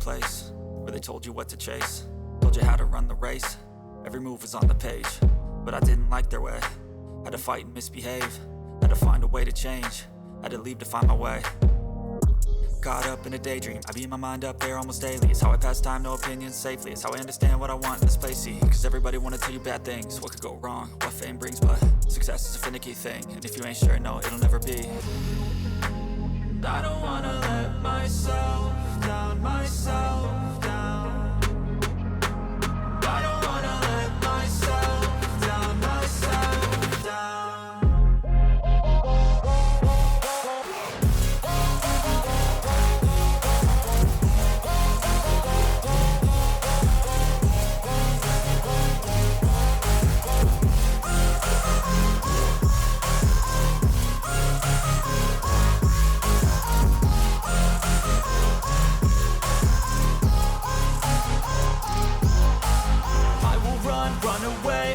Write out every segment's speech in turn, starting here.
place where they told you what to chase, told you how to run the race. Every move was on the page, but I didn't like their way. Had to fight and misbehave, had to find a way to change, had to leave to find my way. Caught up in a daydream, I beat my mind up there almost daily. It's how I pass time, no opinions safely. It's how I understand what I want in this place, see. Cause everybody wanna tell you bad things, what could go wrong, what fame brings. But success is a finicky thing, and if you ain't sure, no, it'll never be. And I don't wanna let myself down, myself down. And I don't wanna let myself down, myself down.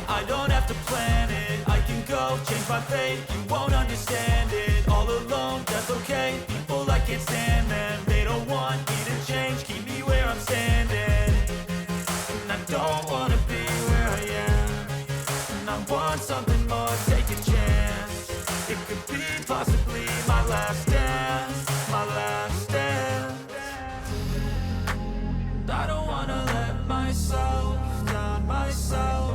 I don't have to plan it, I can go change my fate. You won't understand it, all alone, that's okay. People, I can't stand them, they don't want me to change. Keep me where I'm standing, and I don't wanna be where I am. And I want something more, take a chance. It could be possibly my last dance, my last dance. And I don't wanna let myself down, myself.